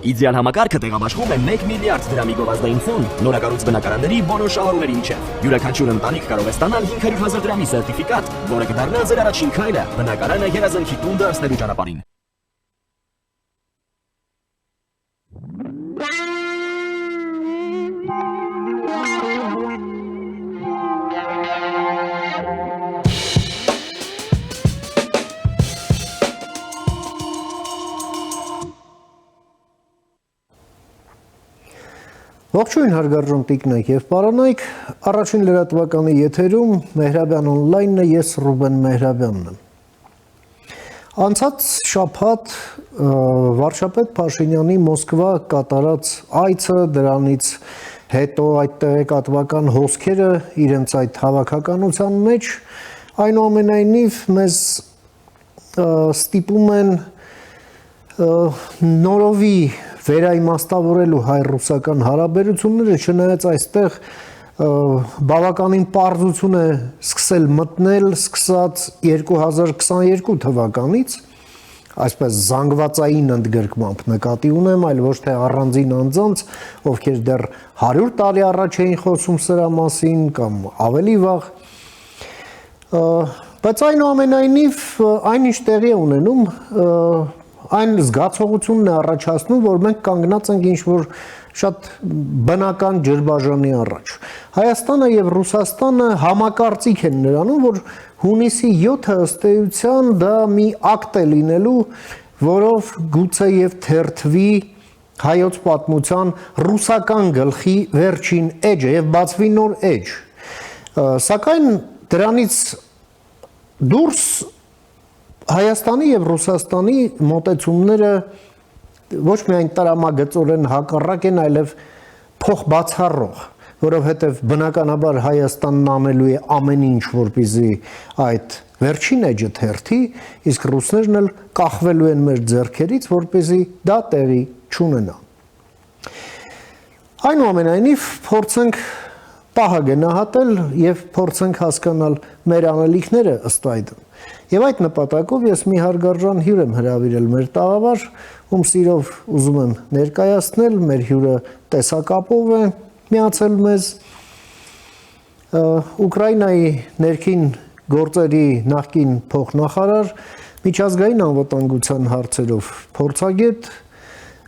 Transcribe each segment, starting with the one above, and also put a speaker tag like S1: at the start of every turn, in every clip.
S1: Իդեալ համակարգը տեղաբաշխում է 1 միլիարդ դրամի գովազդային ֆոնդ նորակառույց բնակարանների բոլոր շահառուների միջև։ Յուրաքանչյուր ընտանիք կարող է ստանալ 500,000 դրամի սերտիֆիկատ, որը կդառնա ձեր առաջին քայլը բնակարանը երազանքի տուն դարձնելու ճանապարհին։
S2: Ողջույն հարգարժան տիկնայք եւ պարոնայք, առաջին լրատվականի եթերում Մեհրաբյան on-line-ն է, ես Ռուբեն Մեհրաբյանն եմ։ Անցած շաբաթ վարչապետ Փաշինյանի Մոսկվա կատարած այցը, դրանից հետո այդ տեղեկատվական հոսքերը իրենց այդ հավաքականության մեջ այնուամենայնիվ մեզ ստիպում են նորովի վերաիմաստավորելու հայ-ռուսական հարաբերությունները, չնայած այստեղ բավականին պարզություն է սկսել մտնել սկսած 2022 թվականից, այսպես զանգվածային ընդգրկմամբ նկատի ունեմ, այլ ոչ թե առանձին անձանց, ովքեր դեռ 100 տարի առաջ էին խոսում սրա մասին կամ ավելի վաղ, բայց այնուամենայնիվ այնինչ տեղի է ունենում, այն զգացողությունն է առաջացնում, որ մենք կանգնած ենք ինչ-որ շատ բնական ջրբաժանի առաջ։ Հայաստանը եւ Ռուսաստանը համակարծիք են նրանում, որ հունիսի 7-ը ըստ էության դա մի ակտ է լինելու, որով գուցե եւ թերթվի հայոց պատմության ռուսական գլխի վերջին էջը եւ բացվի նոր էջ։ Սակայն դրանից դուրս Հայաստանի եւ Ռուսաստանի մոտեցումները ոչ միայն տրամագծորեն հակառակ են, այլև փոխբացառող, որովհետեւ բնականաբար Հայաստանն անելու է ամեն ինչ, որպեսզի այդ վերջին էջը թերթի, իսկ ռուսներն էլ կախվելու են մեր ձեռքերից, որպեսզի դա տեղի չունենա։ Այնուամենայնիվ փորձենք պահը գնահատել եւ փորձենք հասկանալ մեր անելիքները ըստ այդմ։ Եվ այդ նպատակով ես մի հարգարժան հյուր եմ հրավիրել մեր տաղավար, ում սիրով ուզում եմ ներկայացնել, մեր հյուրը տեսակապով է միացել մեզ, Ուկրաինայի ներքին գործերի նախկին փոխնախարար, միջազգային անվտանգության հարցերով փորձագետ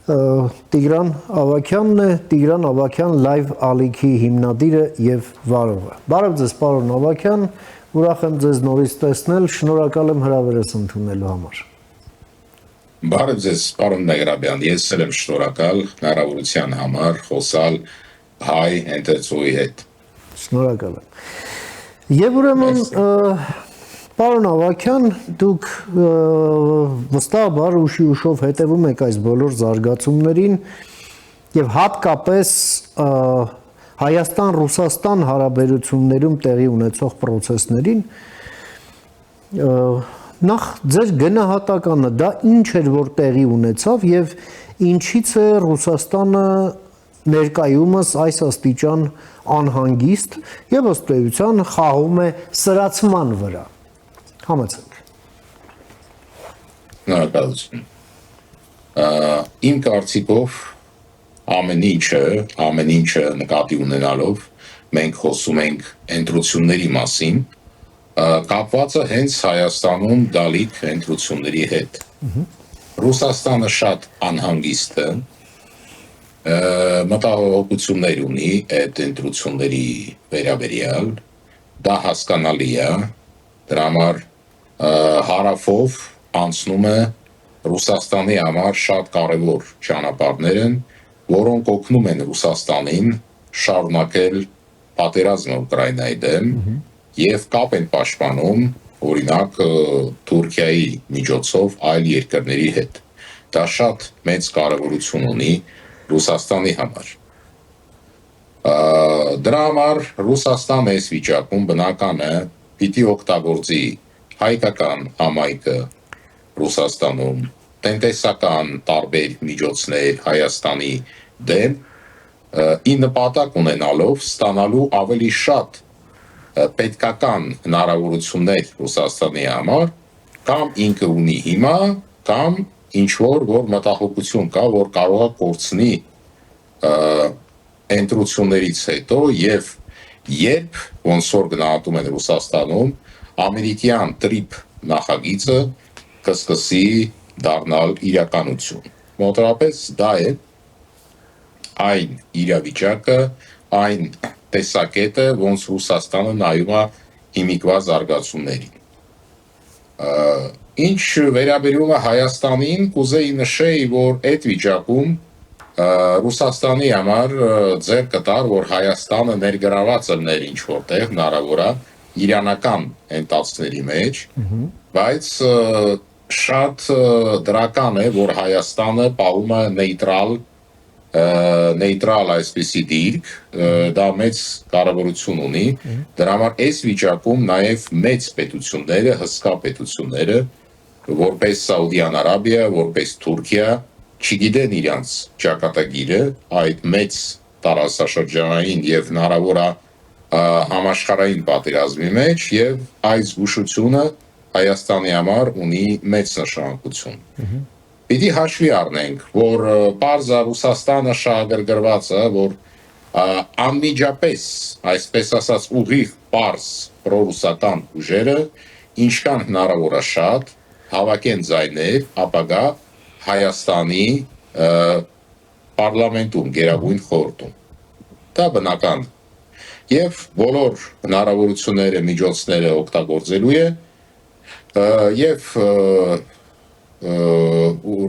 S2: Տիգրան Ավագյանն է, Տիգրան Ավագյան լայվ ալիքի հիմնադիրը եւ վարողը։ Բարև ձեզ, պարոն Ավագյան, ուրախ եմ ձեզ նորից տեսնել, շնորհակալ եմ հրավերս ընդունելու համար։
S3: Բարև ձեզ, պարոն Մեհրաբյան, ես եմ շնորհակալ հնարավորության համար խոսալ հայ ընթերցողի հետ։
S2: Շնորհակալ եմ։ Եվ ուրեմն պարոն Ավագյան, դուք վստահաբար ուշով հետևում եք այս բոլոր զարգացումներին եւ հատկապես Հայաստան-Ռուսաստան հարաբերություններում տեղի ունեցող process-ներին, նախ ձեր գնահատականը դա ինչ էր, որ տեղի ունեցավ եւ ինչից է Ռուսաստանը ներկայումս այս աստիճան անհանգիստ եւ ըստ էության խաղում է սրացման վրա։ Համեցեք։
S3: Շնորհակալություն։ Իմ կարծիքով ամեն ինչը նկատի ունենալով մենք խոսում ենք ընտրությունների մասին, կապված է հենց Հայաստանում դալիք ընտրությունների հետ։ Ռուսաստանը շատ անհանգիստ է, մտահոգություններ ունի այդ ընտրությունների վերաբերյալ, դա հասկանալի է, դրա համար հարավով անցնում է Ռուսաստանի համար շատ կարևոր ճանապարհներ են, որոնք օգնում են Ռուսաստանին շարունակել պատերազմը Ուկրաինայի դեմ եւ կապ են պաշտպանում օրինակ Թուրքիայի միջոցով այլ երկրների հետ։ Դա շատ մեծ կարևորություն ունի Ռուսաստանի համար։ Դրա համար Ռուսաստանը այս վիճակում բնական է պիտի օգտագործի հայկական համայնքը Ռուսաստանում, տնտեսական տարբեր միջոցներ Հայաստանի դեմ, ի նպատակ ունենալով ստանալու ավելի շատ պետքական հնարավորություններ Ռուսաստանի համար, կամ ինքը ունի հիմա, կամ ինչ որ մտահոգություն կա, որ կարող է կորցնի ընտրություններից հետո եւ երբ ոնց որ գնահատում են Ռուսաստանում ամերիկյան տրիպ նախագիծը կսկսի դառնալ իրականություն։ Մոտավորապես դա է այն իրավիճակը, այն տեսակետը, ոնց Ռուսաստանը նայում է հիմիկվա զարգացումներին։ Ինչ վերաբերում է Հայաստանին, կուզեի նշեի, որ այդ վիճակում Ռուսաստանի համար ձեռ կտար, որ Հայաստանը ներգրաված լիներ ինչ որտեղ հնարավոր է իրանական ընթացքների մեջ, բայց շատ դրական է, որ Հայաստանը պահում է նեյտրալ այսպիսի դիրք, դա մեծ կարևորություն ունի, դրա համար այս վիճակում նաև մեծ պետությունները, հսկա պետությունները, որպես Սաուդյան Արաբիա, որպես Թուրքիա, չգիտեն իրանց ճակատագիրը, այդ մեծ տարածաշրջանային եւ հնարավոր է համաշխարհային պատերազմի մեջ եւ այս զգուշությունը Հայաստանի համար ունի մեծ նշանակություն։ Պիտի հաշվի առնենք, որ պարզա Ռուսաստանը շահագրգռված է, որ անմիջապես, այսպես ասած, ուղիղ պարզ պրոռուսական ուժերը, ինչքան հնարավոր է շատ, հավաքեն ձայներ, ապագա Հայաստանի պարլամենտում, Գերագույն խորհրդում։ Դա բնական եւ բոլոր հնարավորությունները, միջոցները օգտագործելու է եւ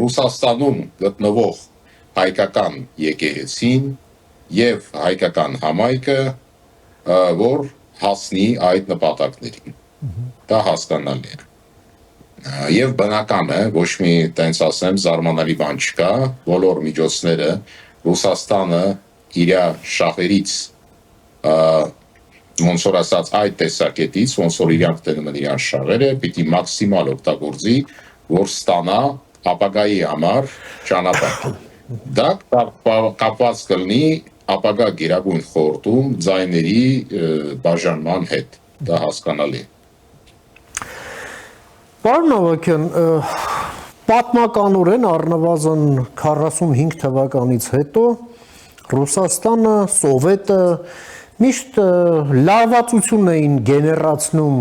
S3: Ռուսաստանում գտնվող հայկական եկեղեցին եւ հայկական համայնքը, որ հասնի այդ նպատակներին։ Դա հասկանալի է։ Եվ բնական է, ոչ մի տենց ասեմ, զարմանալի բան չկա, բոլոր միջոցները Ռուսաստանը իր շահերից ոնց որ ասած այդ տեսակետից, ոնց որ իրանք տենում են իրան շահերը, պիտի մաքսիմալ օգտագործի, որ ստանա ապագայի համար ճանապարհ։ Դա կապված կլինի ապագա Գերագույն խորհրդում ձայների բաժանման հետ։ Դա հասկանալի է։
S2: Պարոն Ավագյան, պատմականորեն առնվազն 45 թվականից հետո Ռուսաստանը, Սովետը միշտ լարվածություն էին գեներացնում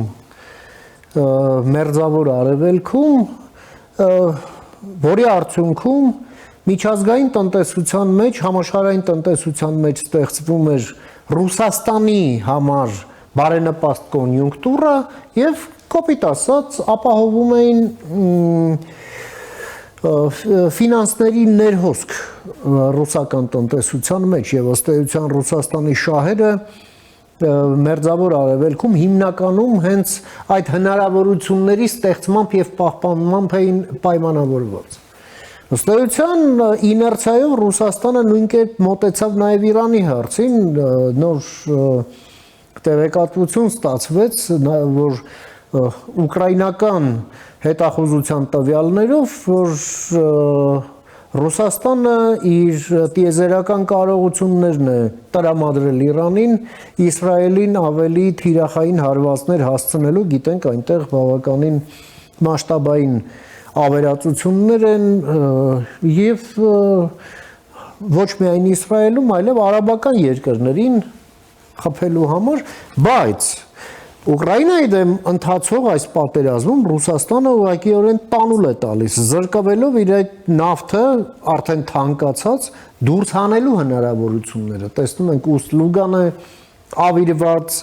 S2: մերձավոր արևելքում, որի արդյունքում միջազգային տնտեսության մեջ, համաշխարհային տնտեսության մեջ ստեղծվում էր Ռուսաստանի համար բարենպաստ կոնյունկտուրա եւ կոպիտ ասած ապահովում էին ֆինանսների ներհոսք ռուսական տնտեսության մեջ եւ ըստ էության Ռուսաստանի շահերը մերձավոր արևելքում հիմնականում հենց այդ հնարավորությունների ստեղծմամբ եւ պահպանմամբ էին պայմանավորված։ Ըստ էության իներցիայով Ռուսաստանը նույն կերպ մոտեցավ նաեւ Իրանի հարցին, նոր տեղեկատվություն ստացվեց, որ ուկրաինական հետախուզության տվյալներով, որ Ռուսաստանը իր տիեզերական կարողություններն է տրամադրել Իրանին, Իսրայելին ավելի թիրախային հարվածներ հասցնելու, գիտենք այնտեղ բավականին մասշտաբային ավերածություններ են եւ ոչ միայն Իսրայելում, այլև արաբական երկրներին խփելու համար, բայց Ուկրաինայի դեմ ընթացող այս պատերազմում Ռուսաստանը ուղղակիորեն տանուլ է տալիս, զրկվելով իր այդ նավթը արդեն թանկացած դուրս հանելու հնարավորությունները։ Տեսնում ենք Ուստ-Լուգան է ավիրված,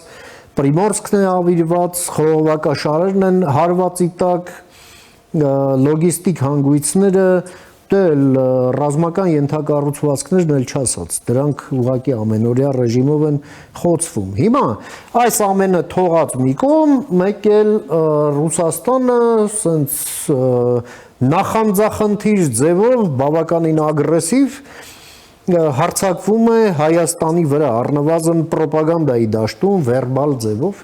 S2: Պրիմորսկն է ավիրված, խողովակաշարերն են հարվածի տակ, լոգիստիկ հանգույցները, դել ռազմական ենթակառուցվածքներն էլ չասած, դրանք ուղղակի ամենօրյա ռեժիմով են խոցվում։ Հիմա այս ամենը թողած մի կողմ, մեկ էլ Ռուսաստանը սենց նախանձախնդիր ձևով բավականին ագրեսիվ հարձակվում է Հայաստանի վրա, առնվազն պրոպագանդայի դաշտում, վերբալ ձևով։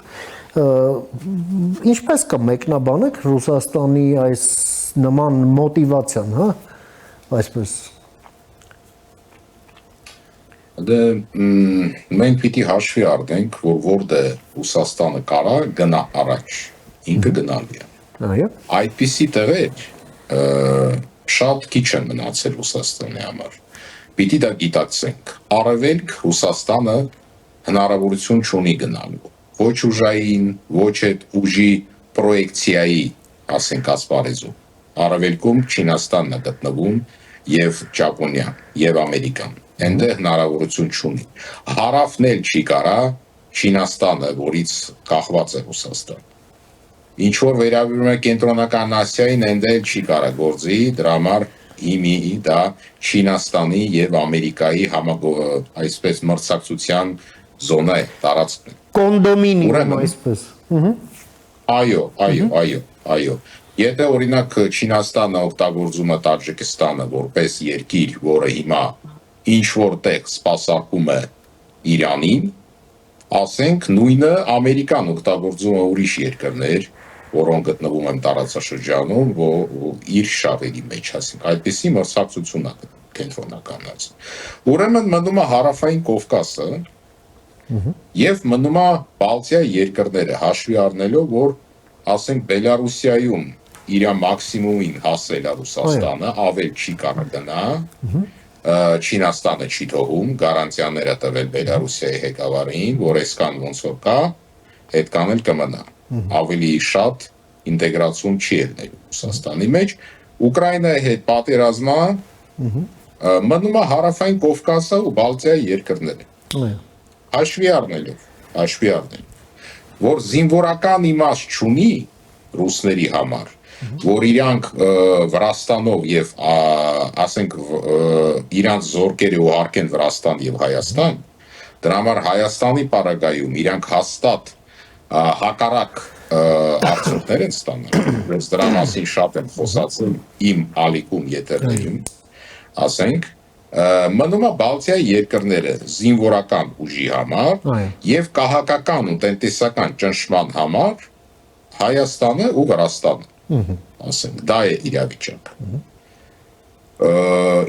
S2: Ինչպես կմեկնաբանեք Ռուսաստանի այս նման մոտիվացիան, հա? Այսպես
S3: Դե մենք պիտի հաշվի առնենք, որ որտեղ Ռուսաստանը կարա գնա առաջ, ինքը գնալի է։
S2: Այո։
S3: Այդպիսի տեղեր շատ քիչ են մնացել Ռուսաստանի համար։ Պիտի դա գիտակցենք։ Արևելք Ռուսաստանը հնարավորություն չունի գնալու։ Ոչ ուժային, ոչ այդ ուժի պրոյեկցիայի, ասենք ասպարեզում։ Արևելքում Չինաստանն է գտնվում եւ Ճապոնիան եւ Ամերիկան։ Այնտեղ հնարավորություն չունի։ Հարավն էլ չի կարա Չինաստանը, որից կախված է Ռուսաստանը։ Ինչ որ վերաբերում է կենտրոնական Ասիային, այնտեղ չի կարա գործի, դրա համար հիմի դա Չինաստանի եւ Ամերիկայի այսպես մրցակցության զոնա է, տարածքն է։
S2: Կոնդոմինիում այսպես։
S3: Այո։ Եթե օրինակ Չինաստանը օգտագործում է Տաջիկստանը որպես երկիր, որը հիմա ինչ որտեղ սպասարկում է Իրանին, ասենք նույնը Ամերիկան օգտագործում է ուրիշ երկրներ, որոնք գտնվում են տարածաշրջանում, իր շահերի մեջ, ասենք, այդպիսի մրցակցություն է կենտրոնականացում։ Ուրեմն մնում է Հարավային Կովկասը եւ մնում է Բալտիա երկրները, հաշվի առնելով, որ ասենք Բելարուսիայում իր մաքսիմումին հասել է Ռուսաստանը, ավել չի կարող գնա, Չինաստանը չի թողում, գարանտիաները տվել Բելարուսիայի ղեկավարին, որ այսքան ոնց որ կա, այդքան էլ կմնա։ Ավելի շատ ինտեգրացիոն չի ելնելու Ռուսաստանի մեջ։ Ուկրաինայի հետ պատերազմը մնում է Հարավային Կովկասը ու Բալտիայի երկրները։ Հաշվի առնելով, որ զինվորական իմաստ չունի ռուսների համար, որ իրանք Վրաստանով եւ ասենք իրանք զորքերը ուղարկեն Վրաստան եւ Հայաստան, դրա համար Հայաստանի պարագայում իրանք հաստատ հակառակ արդյունքներ են ստանալ, որ դրա մասին շատ են խոսացել իմ ալիքում եթերներում, ասենք մնում է Բալտիայի երկրները զինվորական ուժի համար եւ կահակական ու տնտեսական ճնշման համար Հայաստանը ու Վրաստանը, ասենք, դա է իրավիճակը։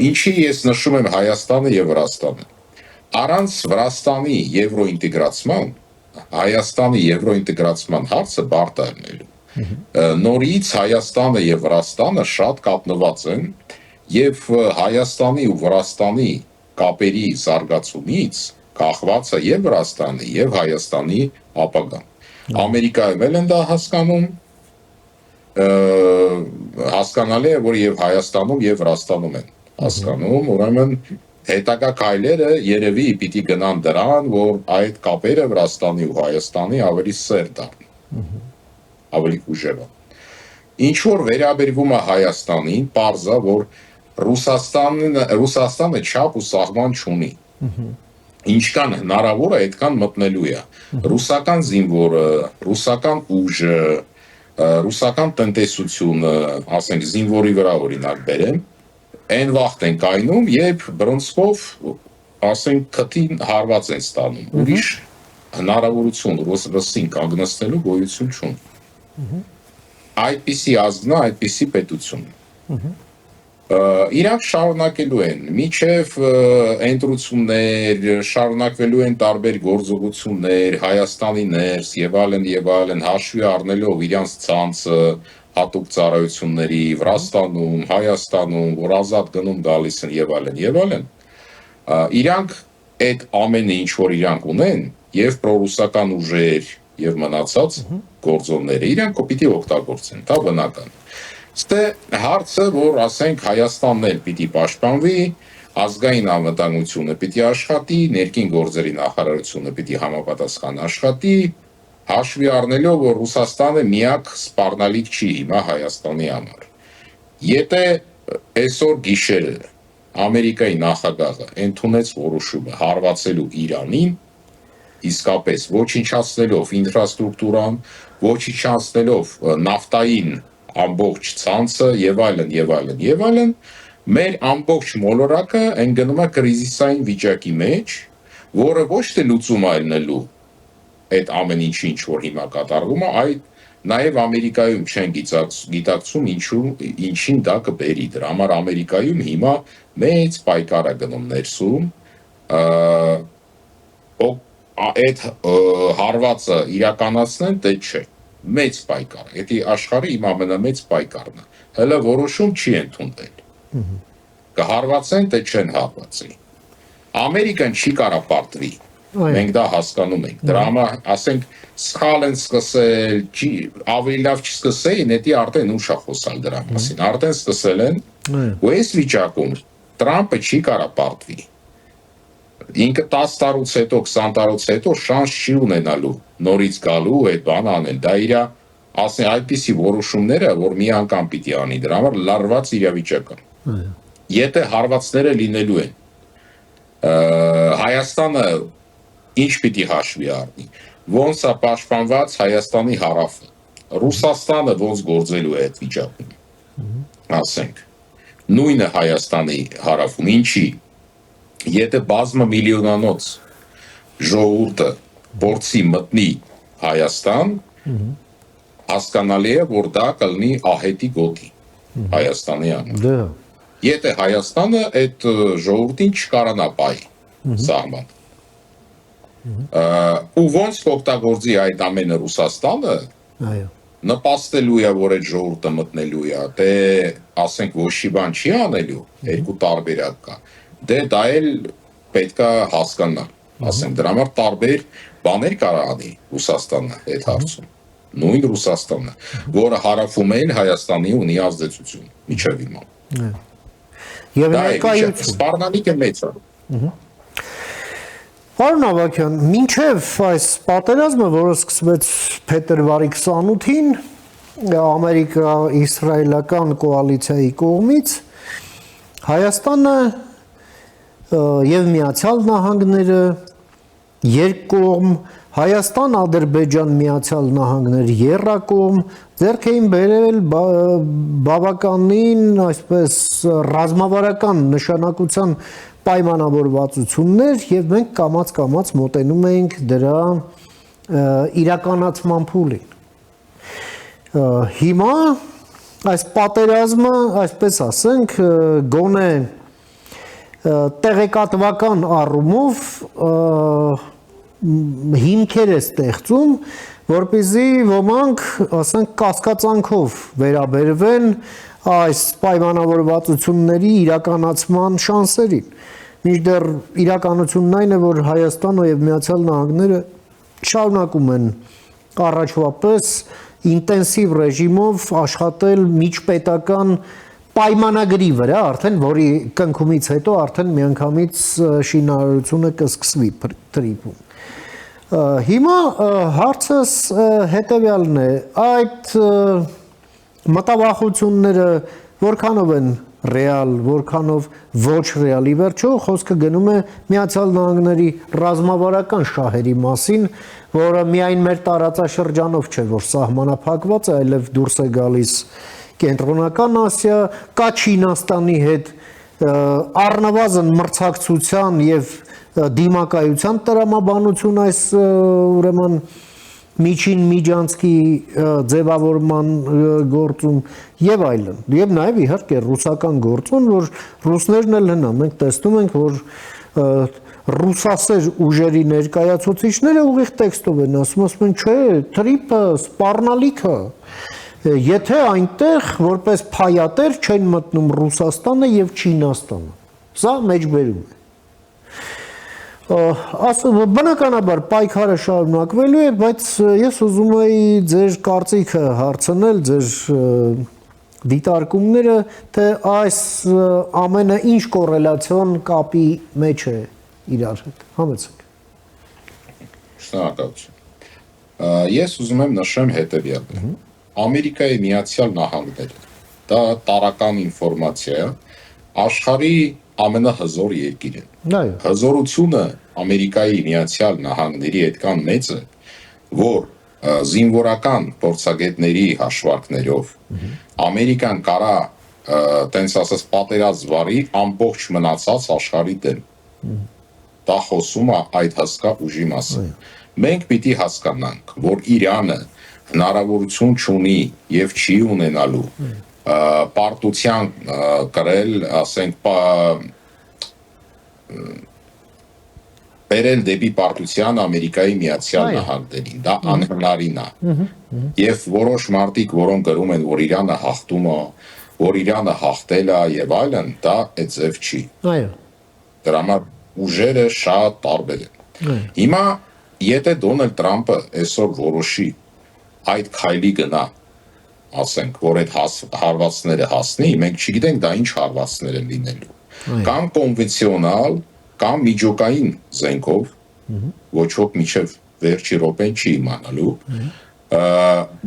S3: Ինչի ես նշում եմ Հայաստանը եւ Վրաստանը։ Առանց Վրաստանի եվրոինտեգրացման, Հայաստանի եվրոինտեգրացման հարցը բարդ է լինելու։ Նորից Հայաստանը եւ Վրաստանը շատ կապնված են եւ Հայաստանի ու Վրաստանի կապերի զարգացումից կախված է եւ Վրաստանի եւ Հայաստանի ապագան։ Ամերիկայում էլ են դա հասկանում, հասկանալի է, որ եւ Հայաստանում եւ Վրաստանում են հասկանում, ուրեմն հետագա քայլերը երևի պիտի գնան դրան, որ այդ կապերը Վրաստանի ու Հայաստանի ավելի սեր դառնան, ավելի ուժեղան։ Ինչ որ վերաբերվում է Հայաստանին, պարզ է, որ Ռուսաստանը չափ ու սահման չունի։ Ինչքան հնարավոր է, այդքան մտնելու է։ Ռուսական զինվորը, ռուսական ուժը, ռուսական տնտեսությունը, ասենք զինվորի վրա օրինակ բերեմ, այն վաղտ են կայնում, երբ բռնցքով, ասենք քթին հարված են ստանում։ Ուրիշ հնարավորություն ռուսին կանգնեցնելու գոյություն չունի։ Այդպիսի ազգն է, այդպիսի պետություն։ Իրանք շարունակելու են, միջև ընտրություններ, շարունակվելու են տարբեր գործողություններ, Հայաստանի ներս եւ այլն, հաշվի առնելով իրանց ցանցը, հատուկ ծառայությունների Վրաստանում, Հայաստանում, որ ազատ գնում գալիս են եւ այլն, իրանք այդ ամենը ինչ որ իրանք ունեն եւ պրոռուսական ուժեր եւ մնացած գործոնները իրանք պիտի օգտագործեն, դա բնական։ Ստե հարցը, որ ասենք Հայաստանն էլ պիտի պաշտպանվի, ազգային անվտանգությունը պիտի աշխատի, ներքին գործերի նախարարությունը պիտի համապատասխան աշխատի, հաշվի առնելով, որ Ռուսաստանը միակ սպառնալիք չի հիմա Հայաստանի համար։ Եթե այսօր գիշերը Ամերիկայի նախագահը ընդունեց որոշումը հարվածելու Իրանին, իսկապես ոչնչացնելով ինֆրաստրուկտուրան, ոչնչացնելով նավթային ամբողջ ցանցը եւ այլն, մեր ամբողջ մոլորակը ընկնում է կրիզիսային վիճակի մեջ, որը ոչ թե լուծում է ելնելու այդ ամեն ինչի ինչ որ հիմա կատարվում է, այլ նաեւ Ամերիկայում չեն գիտակցում ինչին դա կբերի։ Դրա համար Ամերիկայում հիմա մեծ պայքար է գնում ներսում, այդ հարվածը իրականացնեն, դե չէ։ Մեծ պայքար, եթե աշխարհի իմ ամենամեծ պայքարն է, հələ որոշում չի ընդունվել, Կհարվածեն, թե չեն հարվածի։ Ամերիկան չի կարա պարտվի։ Մենք դա հասկանում ենք։ Դրա համար, ասենք, սխալ են սկսել, ավելի լավ չսկսեին, դա արդեն ուշ է խոսալ դրա մասին։ Արդեն սկսել են, ու այս վիճակում Տրամպը չի կարա պարտվի։ Ինքը 10 տարուց հետո, 20 տարուց հետո շանս չի ունենալու նորից գալու այդ բանը անել։ Դա իր ասեն այդպիսի որոշումները, որ մի անգամ պիտի անի, դրա համար լարված իրավիճակ է։ Եթե հարվածները լինելու են, Հայաստանը ինչ պիտի հաշվի առնի, ոնց է պաշտպանված Հայաստանի հարավը, Ռուսաստանը ոնց գործելու է այդ վիճակում, ասենք, նույնը Հայաստանի հարավում, ինչի, եթե բազմամիլիոնանոց ժողովուրդը փորձի մտնի Հայաստան, հասկանալի է, որ դա կլինի ահետի գոտի Հայաստանի համար։ Եթե Հայաստանը այդ ժողովրդին չկարանա պայի սահման։ Ու ոնց կօգտագործի այդ ամենը Ռուսաստանը, նպաստելու է, որ այդ ժողովուրդը մտնելու է, թե ասենք ոչ մի բան չի անելու, երկու տարբերակ կա, դե դա էլ պետք է հասկանալ, ասենք դրա համար տարբեր բաներ կարող անի Ռուսաստանը այդ հարցում, նույն Ռուսաստանը, որը հարավում է Հայաստանի ունի ազդեցություն, միջև հիմա։
S2: Եվ ներկայություն
S3: սպառնալիքը մեծ է։
S2: Պարոն Ավագյան, մինչև այս պատերազմը, որը սկսվեց փետրվարի 28-ին ամերիկա-իսրայելական կոալիցիայի կողմից, Հայաստանը եւ Միացյալ Նահանգները երկկողմ, Հայաստան-Ադրբեջան Միացյալ Նահանգներ եռակողմ ձեռք էին բերել բավականին այսպես ռազմավարական նշանակության պայմանավորվածություններ եւ մենք կամաց-կամաց մոտենում ենք դրա իրականացման փուլին։ Հիմա այս պատերազմը, այսպես ասենք, գոնե տեղեկատվական առումով հիմքեր է ստեղծում, որպեսզի ոմանք, ասենք, կասկածանքով վերաբերվեն այս պայմանավորվածությունների իրականացման շանսերին։ Մինչդեռ իրականությունն այն է, որ Հայաստանը եւ Միացյալ Նահանգները շարունակում են առաջվա պես ինտենսիվ ռեժիմով աշխատել միջպետական պայմանագրի վրա, արդեն որի կնքումից հետո արդեն միանգամից շինարարությունը կսկսվի Տրիպում։ Հիմա հարցս հետևյալն է, այդ մտավախությունները որքանով են ռեալ, որքանով ոչ ռեալ, ի վերջո խոսքը գնում է Միացյալ Նահանգների ռազմավարական շահերի մասին, որը միայն մեր տարածաշրջանով չէ, որ սահմանափակված է, այլև դուրս է գալիս Կենտրոնական Ասիա, կա Չինաստանի հետ առնվազն մրցակցության եւ դիմակայության տրամաբանություն այս ուրեմն միջին միջանցքի ձևավորման գործում եւ այլն եւ նաեւ իհարկե ռուսական գործում, որ ռուսներն էլ հնա մենք տեսնում ենք, որ ռուսասեր ուժերի ներկայացուցիչները ուղիղ տեքստով են ասում են, չէ, Տրիպը սպառնալիք է, եթե այնտեղ որպես փայատեր չեն մտնում Ռուսաստանը եւ Չինաստանը, սա մեջբերում է։ Բնականաբար պայքարը շարունակվելու է, բայց ես ուզում էի ձեր կարծիքը հարցնել, ձեր դիտարկումները, թե այս ամենը ինչ կոռելացիոն կապի մեջ է իրար հետ։ Համեցեք։
S3: Շնորհակալություն։ Ես ուզում եմ նշեմ հետևյալը։ Ամերիկայի Միացյալ Նահանգները, դա տարական ինֆորմացիա է, աշխարհի ամենահզոր երկիրն է։ Հզորությունը Ամերիկայի Միացյալ Նահանգների այդքան մեծ է, որ զինվորական փորձագետների հաշվարկներով Ամերիկան կարա տենց ասած պատերազմ վարի ամբողջ մնացած աշխարհի դեմ։ Դա խոսում է այդ հսկա ուժի մասին։ Մենք պիտի հասկանանք, որ Իրանը հնարավորություն չունի եւ չի ունենալու պարտության կրել, ասենք, բերել դեպի պարտության Ամերիկայի Միացյալ Նահանգներին, դա անհնարին է։ Եվ որոշ մարդիկ, որոնք գրում են, որ Իրանը հաղթում է, որ Իրանը հաղթել է եւ այլն, դա այդ ձև չի։
S2: Այո։
S3: Դրա համար ուժերը շատ տարբեր են։ Հիմա եթե Դոնալդ Տրամպը այսօր որոշի այդ քայլի գնա, ասենք, որ այդ հարվածները հասնի, մենք չգիտենք դա ինչ հարվածներ են լինելու։ Կամ կոնվենցիոնալ, կամ միջոկային զենքով, ոչ ոք միջև վերջի րոպեն չի իմանալու։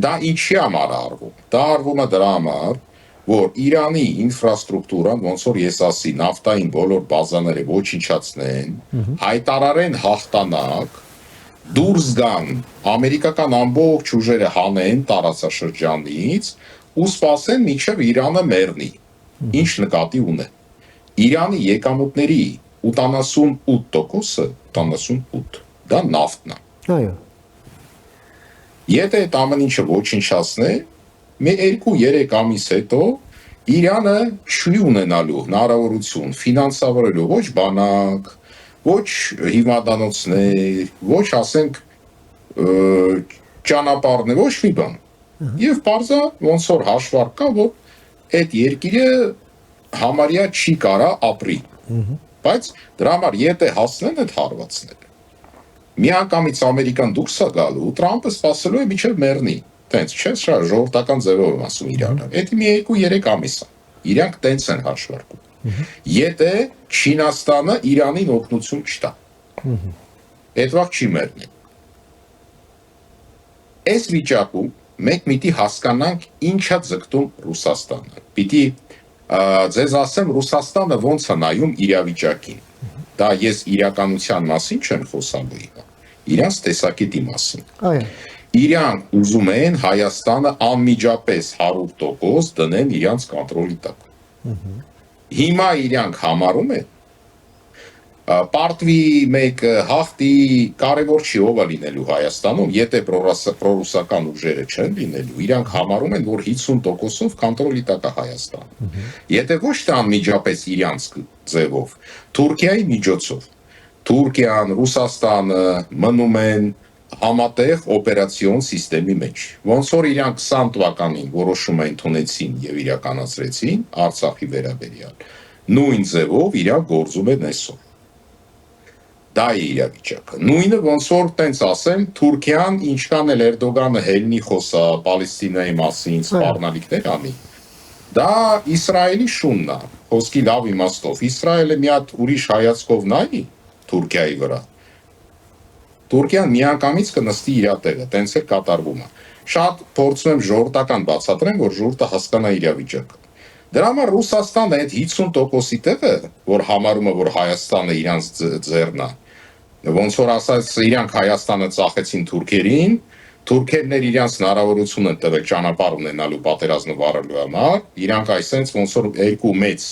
S3: Դա ինչի համար արվում։ Դա արվում է դրա համար, որ Իրանի ինֆրաստրուկտուրան, ոնց որ ես ասի, նավթային բոլոր բազաները ոչնչացնեն, հայտարարեն հաղթանակ, դուրս գան, ամերիկական ամբողջ ուժերը հանեն տարածաշրջանից ու սպասեն մինչև Իրանը մեռնի։ Ինչ նկատի ունեն։ Իրանի եկամուտների 88%-ը, 88, դա նավթն է։
S2: Այո։
S3: Եթե այդ ամեն ինչը ոչնչացնե, մի 2-3 ամիս հետո Իրանը չի ունենալու հնարավորություն ֆինանսավորելու ոչ բանակ, ոչ հիմնադանոցներ, ոչ ասենք ճանապարհներ, ոչ մի բան։ Եվ բարձա ոնց որ հաշվարկ կա, որ այդ երկիրը համարյա չի կարա ապրի։ Բայց դրա համար եթե հասնեն այդ հարվածները, միանգամից Ամերիկան դուրս է գալու, Տրամպը սպասելու է մինչև մեռնի։ Տենց չէ, շատ ժողովրդական ձևով եմ ասում իրանը։ Այդ մի 2-3 ամիս է։ Իրանք տենց են հաշվարկում։ Եթե Չինաստանը Իրանին օգնություն չտա։ Այդ վաղ չի մեռնի։ Այս վիճակում մենք պիտի հասկանանք ինչա ձգտում Ռուսաստանը։ Պիտի ձեզ ասեմ Ռուսաստանը ոնց է նայում իրավիճակին։ Դա ես իրականության մասին չեմ խոսալու, իրանց տեսակետի մասին։
S2: Այո։
S3: Իրանք ուզում են Հայաստանը անմիջապես 100% դնեն իրանց կոնտրոլի տակ։ Հիմա իրանք համարում են պարտվի մեկ հաղթի կարևոր չի ով է լինելու Հայաստանում, եթե պրոռուսական ուժերը չեն լինելու, իրանք համարում են, որ 50%-ով կոնտրոլի տակ է Հայաստանը։ Եթե ոչ թե անմիջապես իրանց ձևով, Թուրքիայի միջոցով, Թուրքիան, Ռուսաստանը մնում են համատեղ օպերացիոն սիստեմի մեջ։ Ոնց որ իրանք 20 թվականին որոշումը ընդունեցին եւ իրականացրեցին Արցախի վերաբերյալ, նույն ձևով իրանք գործում են այսօր։ Դա է իրավիճակը։ Նույնը ոնց որ տենց ասեմ, Թուրքիան ինչքան էլ Էրդոգանը հելնի խոսա Պալեստինայի մասին, սպառնալիքներ անի, դա Իսրայելի շունն է, խոսքի լավ իմաստով։ Իսրայելը մի հատ ուրիշ հայացքով նայի Թուրքիայի վրա։ Թուրքիան միանգամից կնստի իր տեղը, տենց էլ կատարվում է։ Շատ փորձում եմ ժողովրդական բացատրեմ, որ ժողովուրդը հասկանա իրավիճակը։ Դրա համար Ռուսաստանը այդ 50%-ի տեղը, որ համարում է, որ Հայաստանը իրանց ձեռն է, ոնց որ ասած իրանք Հայաստանը ծախեցին թուրքերին, թուրքերներ իրանց հնարավորություն են տվել ճանապարհ ունենալու պատերազմը վարելու համար, իրանք այսենց ոնց որ երկու մեծ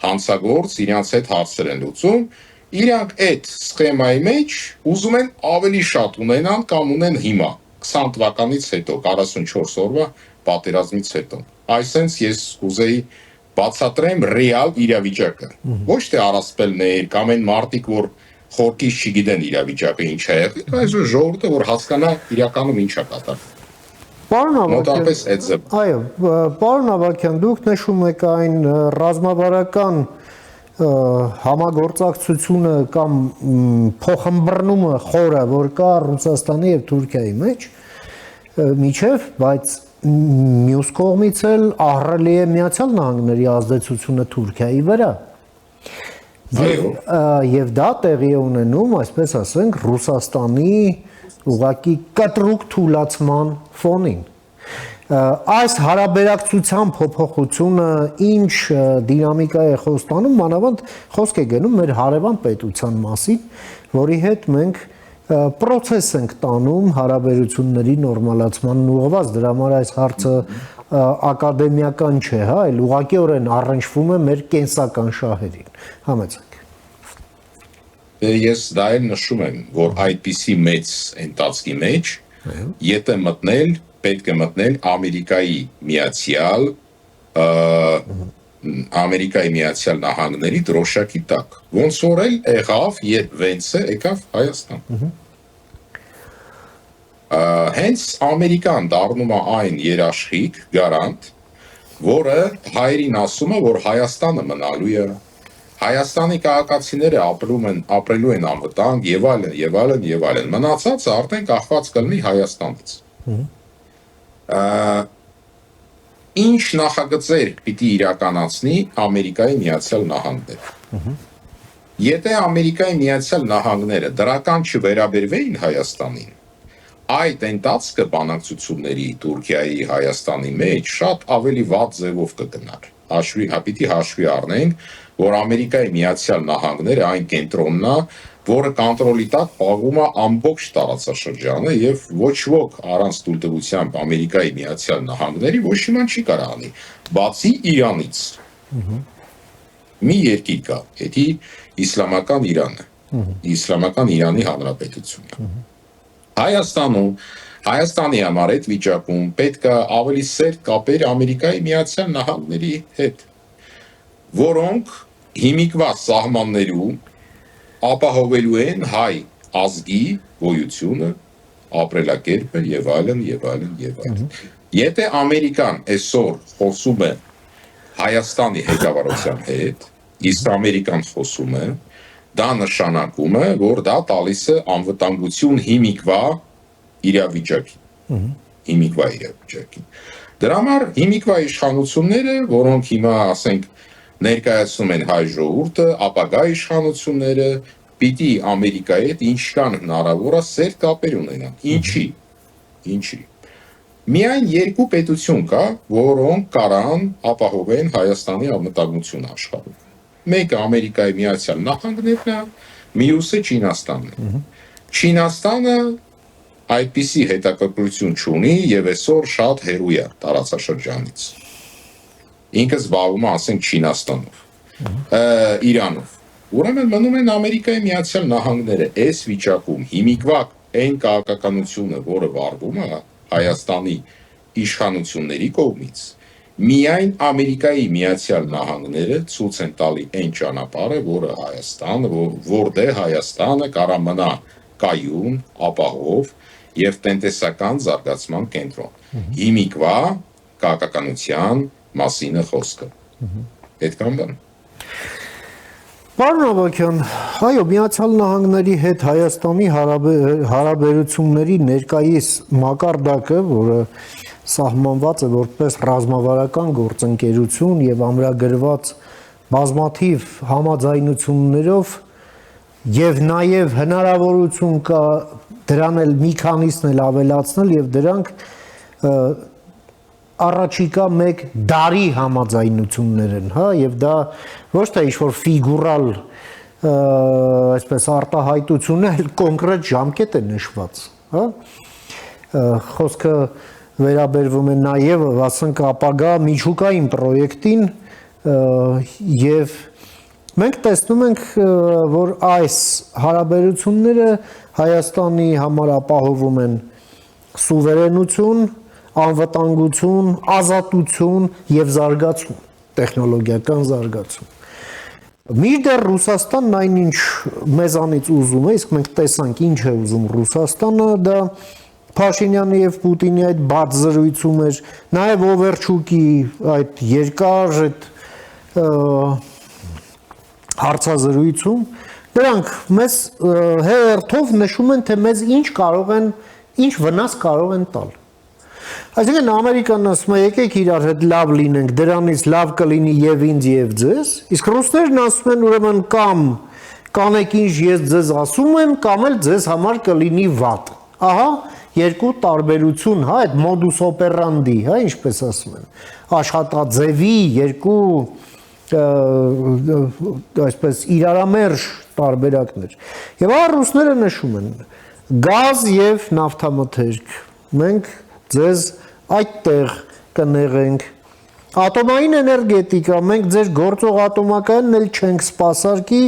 S3: հանցագործ իրանց հետ հարցեր են լուծում, իրանք այդ սխեմայի մեջ ուզում են ավելի շատ ունենան կամ ունեն հիմա 20 թվականից հետո 44 օրվա պատերազմից հետո։ Այսենց ես ուզեի բացատրեմ ռեալ իրավիճակը։ Ոչ թե առասպելներ կամ այն մարդիկ, որ խորքից չգիտեն իրավիճակը ինչ է եղել, այլ ժողովուրդը որ հասկանա իրականում ինչ է կատարվում։ Մոտավորապես այդ ձև։
S2: Այո, պարոն Ավագյան, դուք նշում եք այն ռազմավարական համագործակցությունը կամ փոխըմբռնումը խորը, որ կա Ռուսաստանի եւ Թուրքիայի մեջ, միջև, բայց մյուս կողմից էլ ահռելի է Միացյալ Նահանգների ազդեցությունը Թուրքիայի վրա։ Եվ դա տեղի է ունենում, այսպես ասենք, Ռուսաստանի ուղղակի կտրուկ թուլացման ֆոնին։ Այս հարաբերակցության փոփոխությունը ինչ դինամիկա է խոստանում, մանավանդ խոսք է գնում մեր հարևան պետության մասին, որի հետ մենք պրոցես ենք տանում հարաբերությունների նորմալացման ուղղված, դրա համար այս հարցը ակադեմիական չէ, հա, այլ ուղղակիորեն առնչվում է մեր կենսական շահերին։ Համեցեք։
S3: Ես դա էլ նշում եմ, որ այդպիսի մեծ ընթացքի մեջ եթե մտնել պետք է մտնել Ամերիկայի Միացյալ Նահանգների դրոշակի տակ։ Ոնց որ էլ եղավ, երբ Վենցը եկավ Հայաստան։ Հենց Ամերիկան դառնում է այն երաշխիք, գարանտ, որը հայերին ասում է, որ Հայաստանը մնալու է, Հայաստանի քաղաքացիները ապրելու են անվտանգ եւ այլն եւ այլն եւ այլն։ Մնացածը արդեն կախված կլինի Հայաստանից։ Ինչ նախագծեր պիտի իրականացնի Ամերիկայի Միացյալ Նահանգները։ Եթե Ամերիկայի Միացյալ Նահանգները դրական չվերաբերվեին Հայաստանին, այդ ընթացքը բանակցությունների Թուրքիայի, Հայաստանի մեջ շատ ավելի վատ ձևով կգնար։ Պիտի հաշվի առնենք, որ Ամերիկայի Միացյալ Նահանգները այն կենտրոնն է, որը կոնտրոլի տակ պահում է ամբողջ տարածաշրջանը եւ ոչ ոք առանց թույլտվությամբ Ամերիկայի Միացյալ Նահանգների ոչ մի չի կարող անի, բացի Իրանից։ Մի երկիր կա, դա իսլամական Իրանը, իսլամական Իրանի Հանրապետությունը։ Հայաստանում, Հայաստանի համար այդ վիճակում պետք է ավելի սերտ կապեր Ամերիկայի Միացյալ Նահանգների հետ, որոնք հիմիկվա սահմաններում ապահովելու են հայ ազգի գոյությունը, ապրելակերպը եւ այլն եւ այլն եւ այլն։ Եթե Ամերիկան այսօր խոսում է Հայաստանի ղեկավարության հետ, իսկ Ամերիկան խոսում է, դա նշանակում է, որ դա տալիս է անվտանգություն հիմիկվա իրավիճակին։ Հիմիկվա իրավիճակին։ Դրա համար հիմիկվա իշխանությունները, որոնք հիմա ասենք ներկայացնում են հայ ժողովուրդը, ապագա իշխանությունները պիտի Ամերիկայի հետ ինչքան հնարավոր է սերտ կապեր ունենան։ Ինչի։ Միայն երկու պետություն կա, որոնք կարան ապահովեն Հայաստանի անվտանգությունը աշխարհում։ Մեկը Ամերիկայի Միացյալ Նահանգներն է, մյուսը Չինաստանն է։ Չինաստանը այդպիսի հետաքրքրություն չունի եւ այսօր շատ հեռու է տարածաշրջանից։ Ինքը զբաղվում է, ասենք, Չինաստանով, Իրանով։ Ուրեմն մնում են Ամերիկայի Միացյալ Նահանգները այս վիճակում հիմիկվա այն քաղաքականությունը, որը վարվում է Հայաստանի իշխանությունների կողմից, միայն Ամերիկայի Միացյալ Նահանգները ցույց են տալի այն ճանապարհը, որը Հայաստանը, որտեղ Հայաստանը կարող մնա կայուն, ապահով եւ տնտեսական զարգացման կենտրոն։ Հիմիկվա քաղաքականության մասին է խոսքը։ Այդքան բան։
S2: Պարոն Ավագյան, այո, Միացյալ Նահանգների հետ Հայաստանի հարաբերությունների ներկայիս մակարդակը, որը սահմանված է որպես ռազմավարական գործընկերություն եւ ամրագրված բազմաթիվ համաձայնություններով եւ նաեւ հնարավորություն կա դրան էլ մի քանիսն էլ ավելացնել եւ դրանք առաջիկա մեկ դարի համաձայնություններ են, հա, եւ դա ոչ թե ինչ-որ ֆիգուրալ այսպես արտահայտություն է, այլ կոնկրետ ժամկետ է նշված, հա։ Խոսքը վերաբերվում է նաեւ, ասենք, ապագա միջուկային պրոյեկտին եւ մենք տեսնում ենք, որ այս հարաբերությունները Հայաստանի համար ապահովում են սուվերենություն, անվտանգություն, ազատություն եւ զարգացում, տեխնոլոգիական զարգացում։ Մինչդեռ Ռուսաստանն այնինչ մեզանից ուզում է, իսկ մենք տեսանք ինչ է ուզում Ռուսաստանը, դա Փաշինյանի եւ Պուտինի այդ բաց զրույցում էր, նաեւ Օվերչուկի այդ երկար այդ հարցազրույցում, դրանք մեզ հերթով նշում են, թե մեզ ինչ վնաս կարող են տալ։ Այսինքն Ամերիկան ասում է եկեք իրար հետ լավ լինենք, դրանից լավ կլինի եւ ինձ եւ ձեզ, իսկ ռուսներն ասում են ուրեմն կամ կանեք ինչ ես ձեզ ասում եմ, կամ էլ ձեզ համար կլինի վատ։ Ահա երկու տարբերություն, հա, այդ modus operandi, հա, ինչպես ասում են, աշխատաձևի երկու այսպես իրարամերժ տարբերակներ։ Եվ ահա ռուսները նշում են գազ եւ նավթամթերք։ Մենք ձեզ այդտեղ կնեղենք, ատոմային էներգետիկա, մենք ձեր գործող ատոմակայանն էլ չենք սպասարկի,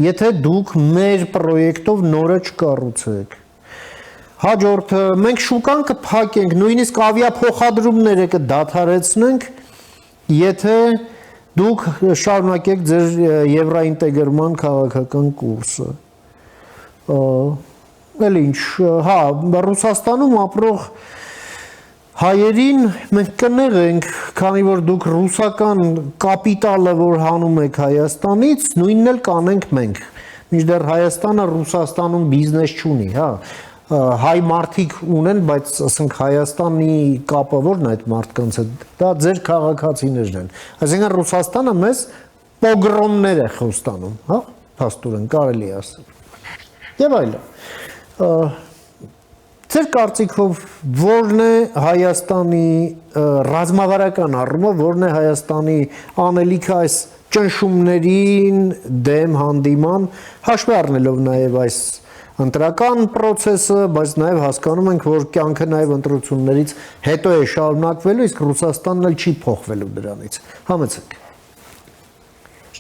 S2: եթե դուք մեր պրոյեկտով նորը չկառուցեք։ Հաջորդը, մենք շուկան կփակենք, նույնիսկ ավիափոխադրումները կդադարեցնենք, եթե դուք շարունակեք ձեր եվրոինտեգրման քաղաքական կուրսը։ Էլ ինչ, հա, Ռուսաստանում ապրող Հայերին մենք կնեղենք, քանի որ դուք ռուսական կապիտալը, որ հանում եք Հայաստանից, նույնն էլ կանենք մենք։ Մինչդեռ Հայաստանը Ռուսաստանում բիզնես չունի, հա։ Հայ մարդիկ ունեն, բայց ասենք Հայաստանի կապը ո՞րն է այդ մարդկանց հետ։ Դա ձեր քաղաքացիներն են։ Այսինքն Ռուսաստանը մեզ պոգրոմներ է խոստանում, հա, փաստորեն կարելի է ասել։ Եվ այլն։ Ձեր կարծիքով ո՞րն է Հայաստանի ռազմավարական առումով, ո՞րն է Հայաստանի անելիքը այս ճնշումներին դեմ հանդիման, հաշվի առնելով նաև այս ընտրական process-ը, բայց նաև հասկանում ենք, որ կյանքը նաև ընտրություններից հետո է շարունակվելու, իսկ Ռուսաստանն էլ չի փոխվելու դրանից։ Համեցեք։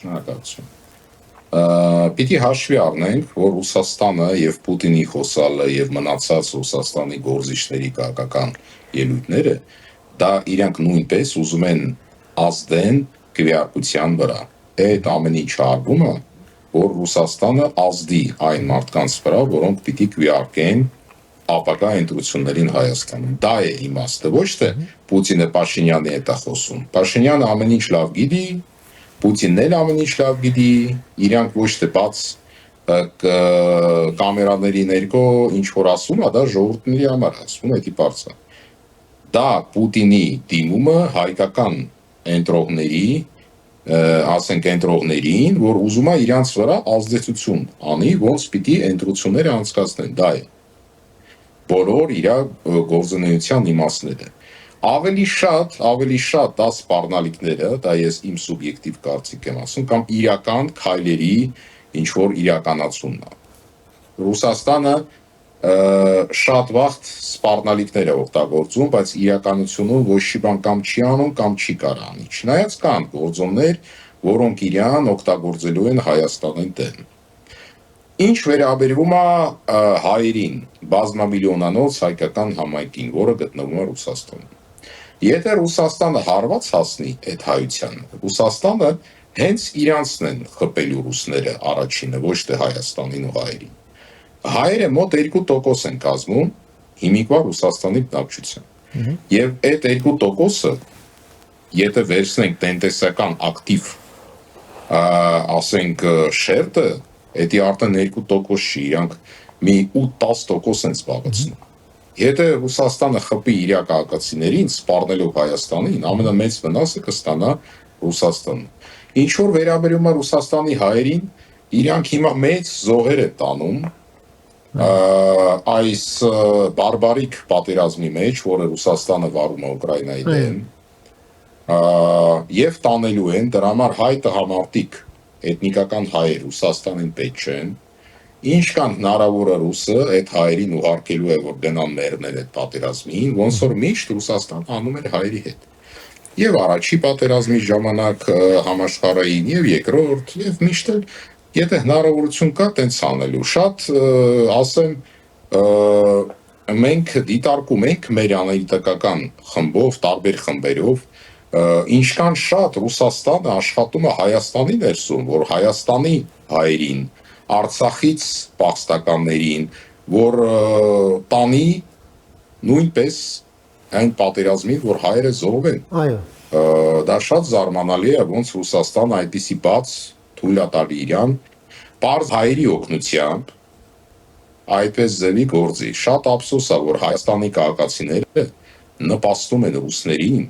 S3: Շնորհակալություն։ Պիտի հաշվի առնենք, որ Ռուսաստանը եւ Պուտինի խոսալը եւ մնացած Ռուսաստանի գործիչների քաղաքական ելույթները դա իրանք նույնպես ուզում են ազդեն քվեարկության վրա։ Այդ ամեն ինչ արվում է, որ Ռուսաստանը ազդի այն մարդկանց վրա, որոնք պիտի քվեարկեն ապակա ընտրություններին Հայաստանում։ Դա է իմաստը, ոչ թե Պուտինը Փաշինյանի հետ է խոսում։ Փաշինյանը ամեն ինչ լավ գիտի, Պուտինն էլ ամեն ինչ լավ գիտի, իրանք ոչ թե բաց կամերաների ներքո ինչ որ ասում է, դա ժողովուրդների համար ասում է, դիպարծա։ Դա Պուտինի դիմումը հայկական ընտրողների, ասենք ընտրողներին, որ ուզում է իրանց վրա ազդեցություն անի, ոնց պիտի ընտրությունները անցկացնեն, դա է։ Բոլոր իր գործունեության իմաստները։ Ավելի շատ դա սպառնալիքները, դա ես իմ սուբյեկտիվ կարծիք եմ ասում, կամ իրական քայլերի ինչ որ իրականացումն է։ Ռուսաստանը շատ վաղ սպառնալիքներ է օգտագործում, բայց իրականությունում ոչ մի բան կամ չի անում, կամ չի կարող անի։ Չնայած կան գործոններ, որոնք իրան օգտագործելու են Հայաստանի դեմ։ Ինչ վերաբերվում է հայերին, բազմամիլիոնանոց հայկական համայնքին, որը գտնվում է Ռուսաստանում։ Եթե Ռուսաստանը հարված հասնի այդ հայությանը, Ռուսաստանը հենց իրանցն են խփելու ռուսները առաջինը, ոչ թե Հայաստանին ու հայերին։ Հայերը մոտ 2% են կազմում հիմիկվա Ռուսաստանի բնակչության։ Եվ այդ 2%-ը, եթե վերցնենք տնտեսական ակտիվ, ասենք շերտը, դա արդեն 2% չի, իրանք մի 8-10% են զբաղեցնում։ Եթե Ռուսաստանը խփի իր քաղաքացիներին, սպառնելով Հայաստանին, ամենամեծ վնասը կստանա Ռուսաստանը։ Ինչ որ վերաբերում է Ռուսաստանի հայերին, իրանք հիմա մեծ զոհեր են տանում այս բարբարիկ պատերազմի մեջ, որը Ռուսաստանը վարում է Ուկրաինայի դեմ, եւ տանելու են, դրա համար հայ տղամարդիկ, էթնիկական հայեր Ռուսաստանին պետք չեն, ինչքան հնարավոր է ռուսը այդ հայերին ուղարկելու է, որ գնան մեռնել այդ պատերազմին, ոնց որ միշտ Ռուսաստան անում էր հայերի հետ։ Եվ առաջի պատերազմի ժամանակ համաշխարհային, եւ երկրորդ, եւ միշտ էլ եթե հնարավորություն կա տենց անելու, շատ ասեմ մենք դիտարկում ենք մեր անալիտիկական խմբով, տարբեր խմբերով, ինչքան շատ Ռուսաստանը աշխատում է Հայաստանի ներսում, որ Հայաստանի հայերին, Արցախից պաղստականներին, որ տանի նույնպես այն պատերազմին, որ հայերը զոհվեն։
S2: Այո։
S3: Դա շատ զարմանալի է, ոնց Ռուսաստանը այդպիսի բաց թույլ է տալի իրան, պարզ հայերի օգնությամբ այդպես ձևի գործի։ Շատ ափսոս է, որ Հայաստանի քաղաքացիները նպաստում են ռուսներին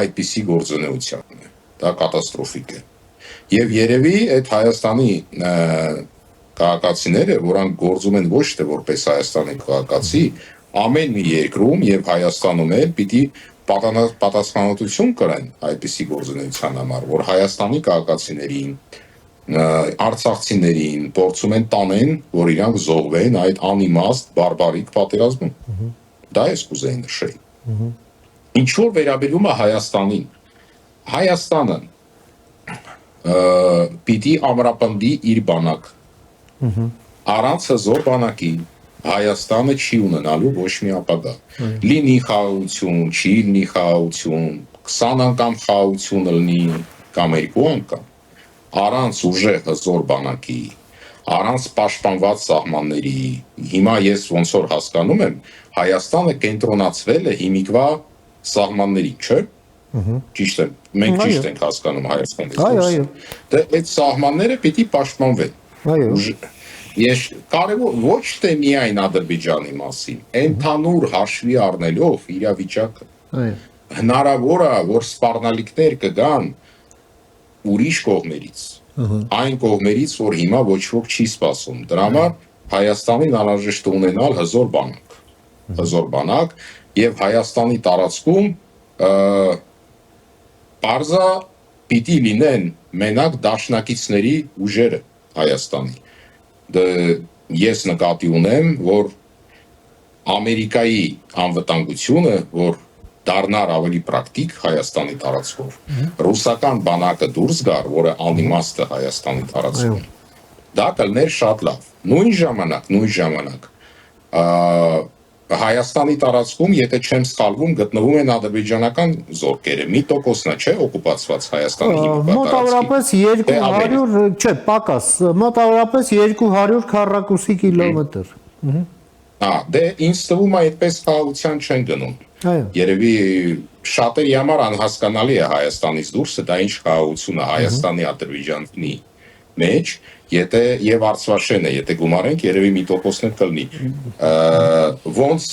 S3: այդպիսի գործունեության։ Դա կատաստրոֆիկ է։ Եվ երևի այդ Հայաստանի քաղաքացիները, որոնք գործում են ոչ թե որպես Հայաստանի քաղաքացի, ամեն մի երկրում եւ Հայաստանում էլ պիտի պատասխանատվություն կրեն այդպիսի գործունեության համար, որ Հայաստանի քաղաքացիներին, արցախցիներին փորձում են տանեն, որ իրանք զոհվեն այդ անիմաստ բարբարիկ պատերազմում։ Դա է կուզեին նշել։ Ինչ որ վերաբերում է Հայաստանին, Հայաստանը պիտի ամրապնդի իր բանակ։ Առանց հզոր բանակի Հայաստանը չի ունենալու ոչ մի ապագա։ Լինի խաղաղություն, չի լինի խաղաղություն, 20 անգամ խաղաղություն լինի կամ 2 անգամ, առանց ուժեղ հզոր բանակի, առանց պաշտպանված սահմանների, հիմա ես ոնց որ հասկանում եմ, Հայաստանը կենտրոնացվել է հիմիկվա սահմանների, չէ՞։ Ճիշտ է, մենք ճիշտ ենք հասկանում Հայաստանից։
S2: Այո։
S3: Դե այդ սահմանները պիտի պաշտպանվեն։
S2: Այո։
S3: Ես կարևոր ոչ թե միայն Ադրբեջանի մասին, ընդհանուր հաշվի առնելով իրավիճակը։
S2: Այո։
S3: Հնարավոր է, որ սպառնալիքներ կգան ուրիշ կողմերից, այն կողմերից, որ հիմա ոչ ոք չի սպասում։ Դրա համար Հայաստանին անհրաժեշտ է ունենալ հզոր բանակ, եւ Հայաստանի տարածքում պարզա պիտի լինեն մենակ դաշնակիցների ուժերը Հայաստանի։ Ես նկատի ունեմ, որ Ամերիկայի անվտանգությունը, որ դառնար ավելի պրակտիկ Հայաստանի տարածքով, ռուսական բանակը դուրս գար, որը անիմաստ է Հայաստանի տարածքում, դա կլներ շատ լավ։ Նույն ժամանակ Հայաստանի տարածքում, եթե չեմ սխալվում, գտնվում են ադրբեջանական զորքերը, մի տոկոսն է, չէ, օկուպացված Հայաստանի
S2: մոտավորապես 200, չէ, պակաս, մոտավորապես 200 քառակուսի կիլոմետր։
S3: Դե ինձ թվում է այդպես խաղաղության չեն գնում։ Երևի շատերի համար անհասկանալի է Հայաստանից դուրսը, դա ինչ խաղաղություն է Հայաստանի Ադրբեջանի մեջ, եթե եւ Արցախն է, եթե գումարենք, երևի մի տոկոսն էլ կլինի։ Ոնց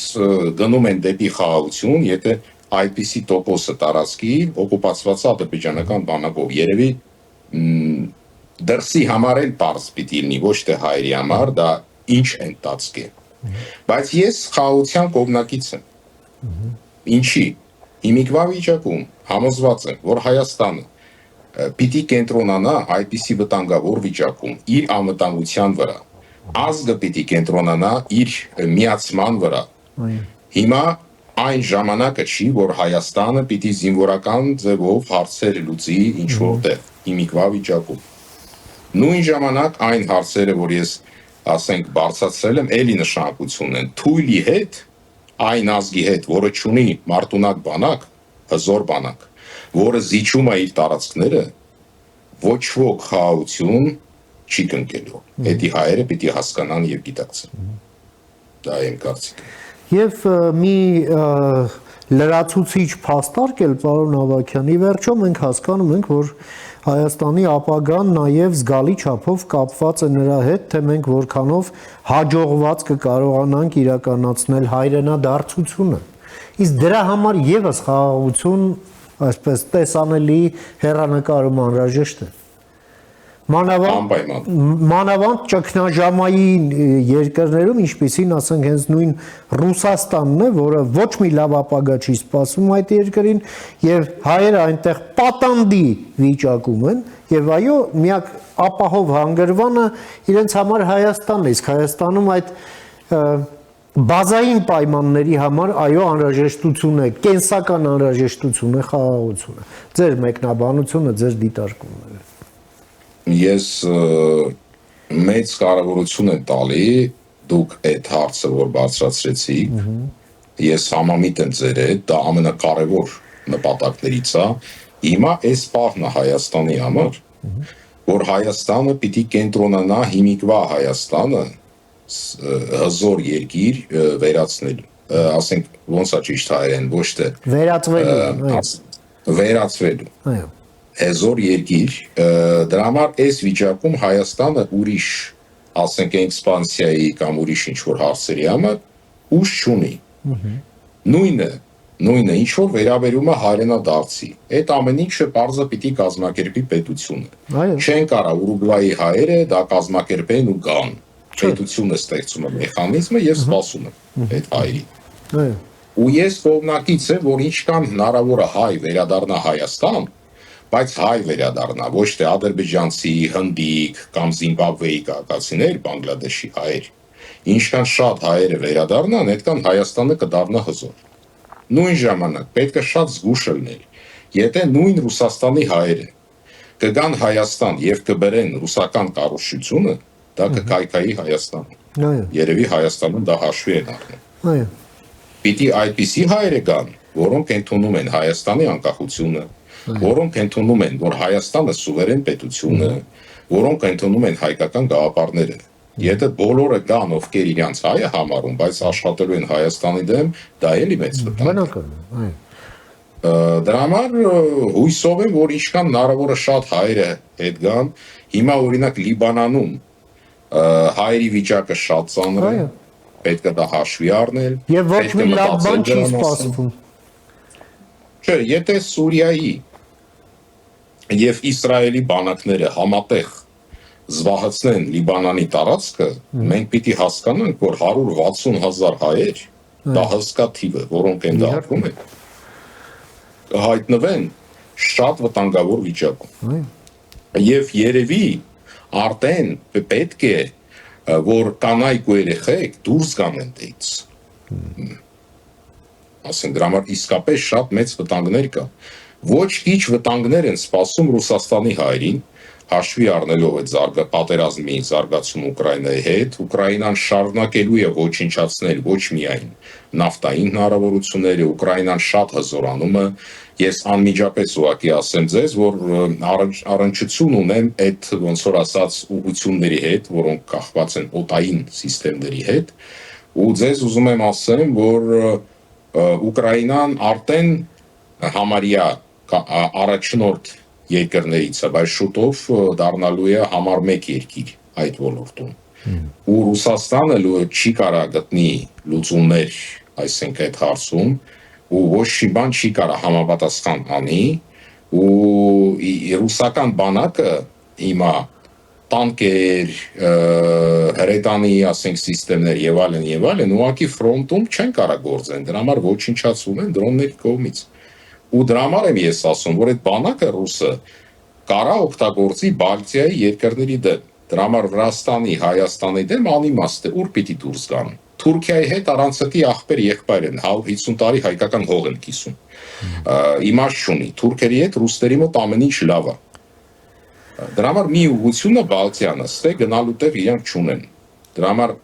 S3: գնում են դեպի խաղաղություն, եթե այդպիսի տոկոսը տարածքի օկուպացված ադրբեջանական բանակով, երևի դրսի համար էլ պարզ պիտի լինի, ոչ թե հայերի համար, դա ինչ են տածք է։ Բայց ես խաղաղության կողմնակից եմ։ Ինչի։ Հիմիկվա վիճակում համոզված եմ, որ Հայաստանը պիտի կենտրոնանա այդպիսի վտանգավոր վիճակում իր անվտանգության վրա, ազգը պիտի կենտրոնանա իր միացման վրա։ Հիմա այն ժամանակը չի, որ Հայաստանը պիտի զինվորական ձևով հարցեր լուծի ինչ-որ տեղ, հիմիկվա վիճակում։ Նույն ժամանակ այն հարցերը, որ ես ասենք բարձրացրել եմ, էլի նշանակություն են թույլի հետ, այն ազգի հետ, որը չունի մարտունակ բանակ, հզոր բանակ, որը զիջում է իր տարածքները, ոչ ոք խաղաղություն չի կնկելու։ Էդի հայերը պիտի հասկանան եւ գիտակցեն։ Դա իմ կարծիքն է։
S2: Եվ մի լրացուցիչ փաստարկ էլ, պարոն Ավագյան, ի վերջո մենք հասկանում ենք, որ Հայաստանի ապագան նաև զգալի չափով կապված է նրա հետ, թե մենք որքանով հաջողված կկարողանանք իրականացնել հայրենադարձությունը։ Իսկ դրա համար եւս խաղաղություն, այսպես տեսանելի հեռանկարում անհրաժեշտ է։ Մանավանդ ճգնաժամային երկրներում, ինչպիսին ասենք հենց նույն Ռուսաստանն է, որը ոչ մի լավ ապագա չի սպասում այդ երկրին, եւ հայերը այնտեղ պատանդի վիճակում են, եւ այո, միակ ապահով հանգրվանը իրենց համար Հայաստանն է, իսկ Հայաստանում այդ բազային պայմանների համար այո անհրաժեշտություն է, կենսական անհրաժեշտություն է խաղաղությունը։ Ձեր մեկնաբանությունը, ձեր դիտարկումները։
S3: Ես մեծ կարևորություն եմ տալի դուք այդ հարցը, որ բարձրացրեցիք, ես համամիտ եմ ձեր հետ, դա ամենակարևոր նպատակներից է։ Հիմա այս պահն է Հայաստանի համար, որ Հայաստանը պիտի կենտրոնանա հիմիկվա Հայաստանը հզոր երկիր վերացնելու, ասենք ոնց է ճիշտ հայերեն, ոչ թե վերացվելու։ Այո։ Հզոր երկիր, դրա համար այս վիճակում Հայաստանը ուրիշ, ասենք էքսպանսիայի կամ ուրիշ ինչ-որ հարցերի համար ուժ չունի։ Նույնը ինչ որ վերաբերում է հայրենադարձի։ Այդ ամեն ինչը պարզը պիտի կազմակերպի պետությունը։ Չեն կարա Ուրուգվայի հայերը դա կազմակերպեն ու գան։ Պետությունը ստեղծում է մեխանիզմը եւ սպասում է այդ հայերի։ Ու ես կողմնակից եմ, որ ինչքան հնարավոր է հայ վերադառնա Հայաստան, բայց հայ վերադառնա, ոչ թե ադրբեջանցի, հնդիկ կամ Զիմբաբվեի քաղաքացիներ, Բանգլադեշի հայեր։ Ինչքան շատ հայերը վերադառնան, այդքան Հայաստանը կդառնա հզոր։ Նույն ժամանակ պետք է շատ զգուշ լինել։ Եթե նույն Ռուսաստանի հայերը կգան Հայաստան եւ կբերեն ռուսական կառուցությունը, դա կկայքայի Հայաստանը։ Երևի Հայաստանում դա հաշվի են առնում։ Պիտի այդպիսի հայեր կան, որոնք ընդունում են Հայաստանի անկախությունը, որոնք ընդունում են, որ Հայաստանը սուվերեն պետություն է, որոնք ընդունում են հայկական գաղափարները։ Եթե բոլորը կան, ովքեր իրենց հայը համարում, բայց աշխատելու են Հայաստանի դեմ, դա էլի մեծ վտանգ է։
S2: Բնական է, այո։
S3: Դրա համար հույսով եմ, որ ինչքան հնարավորը շատ հայերը հետ գան, հիմա օրինակ Լիբանանում հայերի վիճակը շատ ծանր է, պետք է դա հաշվի առնել։
S2: Եվ ոչ մի լավ բան չի սպասվում։
S3: Չէ, եթե Սուրիայի եւ Իսրայելի բանակները համատեղ զբաղեցնեն Լիբանանի տարածքը, մենք պիտի հասկանանք, որ 160,000 հայեր, դա հսկա թիվ է, որոնք են դա ապրում են, հայտնվեն շատ վտանգավոր վիճակում։ Եվ երևի արդեն պետք է, որ կանայք ու երեխեք դուրս գան այնտեղից։ Ասենք դրա համար իսկապես շատ մեծ վտանգներ կա։ Ոչ քիչ վտանգներ են սպասում Ռուսաստանի հայերին, հաշվի առնելով այդ պատերազմի զարգացում Ուկրաինայի հետ, Ուկրաինան շարունակելու է ոչնչացնել ոչ միայն նավթային հնարավորությունները, Ուկրաինան շատ հզորանում է։ Ես անմիջապես ուղղակի ասեմ ձեզ, որ առնչություն ունեմ այդ ոնց որ ասած ուղղությունների հետ, որոնք կախված են օտային սիստեմների հետ, ու ձեզ ուզում եմ ասեմ, որ Ուկրաինան արդեն համարյա առաջնորդ երկրներից է, բայց շուտով դառնալու է համար 1 երկիր այդ ոլորտում։ Ու Ռուսաստանը չի կարա գտնի լուծումներ, այսինքն այդ հարցում, ու ոչ մի բան չի կարա համապատասխան անի, ու ռուսական բանակը հիմա տանկեր, հրետանի, ասենք, սիստեմներ եւ այլն, ուղղակի ֆրոնտում չեն կարա գործեն, դրա համար ոչնչացվում են դրոնների կողմից։ Ու դրա համար եմ ես ասում, որ այդ բանակը ռուսը կարա օգտագործի Բալտիայի երկրների դեմ։ Դրա համար Վրաստանի, Հայաստանի դեմ անիմաստ է, ուր պիտի դուրս գան։ Թուրքիայի հետ առանցքի աղբեր եղբայր են, 50 տարի հայկական հող են կիսում։ Իմաստ չունի։ Թուրքերի հետ ռուսների մոտ ամեն ինչ լավ է։ Դրա համար մի ուղղությունը Բալտիան է, գնալու տեղ իրենք չունեն։ Դրա համար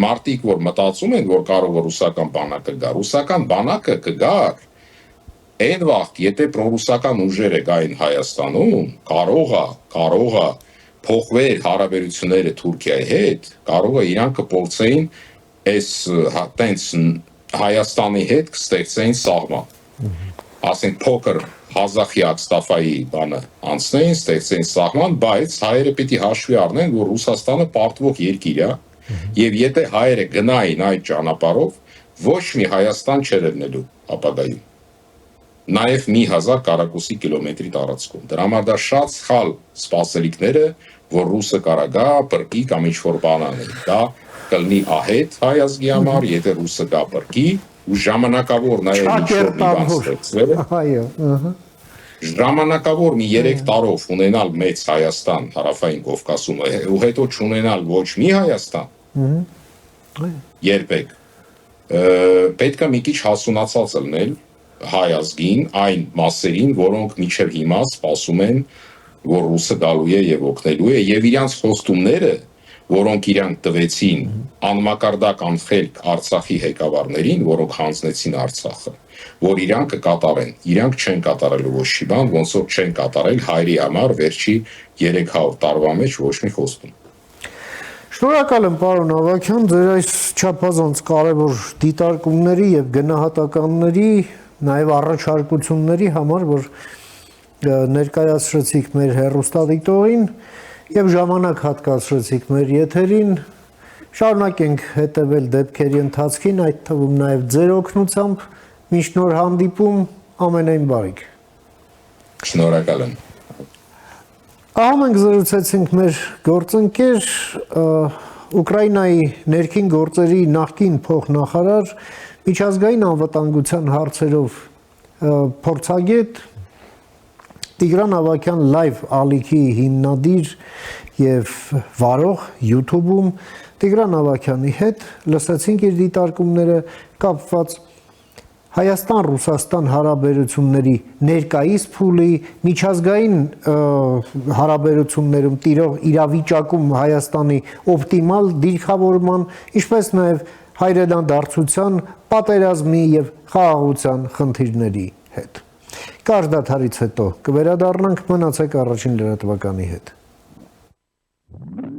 S3: մարդիկ, որ մտածում են, որ կարող է ռուսական բանակը գա, ռուսական բանակը կգա այն վաղ, եթե պրոռուսական ուժերը գային Հայաստանում, կարող է փոխվել հարաբերությունները Թուրքիայի հետ, կարող է իրանք կփորձեին այս տենց Հայաստանի հետ կստեղծեին սահման։ Ասենք փոքր Ղազախի Ակստաֆայի բանը անցնեին, ստեղծեին սահման, բայց հայերը պիտի հաշվի առնեն, որ Ռուսաստանը պարտվող երկիր է, եւ եթե հայերը գնային այդ ճանապարհով, ոչ մի Հայաստան չէր ելնելու ապագայում։ Նաև 1000 կարակուսի կիլոմետրի տարածքում։ Դրա համար դա շատ սխալ սպասելիքները, որ ռուսը կարա գա, բրկի կամ ինչ-որ բան անի։ Դա կլինի ահետ հայ ազգի համար, եթե ռուսը գա բրկի, ու ժամանակավոր նաև ինչ-որ մի բան ստեղծվել։ Այո, ժամանակավոր մի 3 տարով ունենալ մեծ Հայաստան Հարավային Կովկասում, ու հետո չունենալ ոչ մի Հայաստան։ Երբեք։ Պետք է մի քիչ հասունացած լինել հայ ազգին, այն մասերին, որոնք մինչև հիմա սպասում են, որ ռուսը գալու է եւ օգնելու է, եւ իրանց խոստումները, որոնք իրանք տվեցին անմակարդակ անխելք Արցախի ղեկավարներին, որոնք հանձնեցին Արցախը, որ իրանք կկատարեն, իրանք չեն կատարելու ոչ մի բան, ոնց որ չեն կատարել հայրի համար վերջի 300 տարվա մեջ ոչ մի խոստում։
S2: Շնորհակալ եմ, պարոն Ավագյան, ձեր այս չափազանց կարևոր դիտարկումների եւ գնահատականների, նաեւ առաջարկությունների համար, որ ներկայացրեցիք մեր հեռուստադիտողին եւ ժամանակ հատկացրեցիք մեր եթերին։ Շարունակենք հետևել դեպքերի ընթացքին, այդ թվում նաեւ ձեր օգնությամբ։ Մինչ նոր հանդիպում, ամենայն բարիք։
S3: Շնորհակալ եմ։
S2: Ահա մենք զրուցեցինք մեր գործընկեր Ուկրաինայի ներքին գործերի նախկին փոխնախարար, միջազգային անվտանգության հարցերով փորձագետ Տիգրան Ավագյան լայվ ալիքի հիմնադիր եւ վարող YouTube-ում Տիգրան Ավագյանի հետ լսեցինք իր դիտարկումները կապված Հայաստան-Ռուսաստան հարաբերությունների ներկայիս փուլի, միջազգային հարաբերություններում տիրող իրավիճակում Հայաստանի օպտիմալ դիրքավորման, ինչպես նաև հայրենադարձության, պատերազմի եւ խաղաղության խնդիրների հետ։ Կարճ դադարից հետո կվերադառնանք, մնացեք առաջին լրատվականի հետ։
S3: է։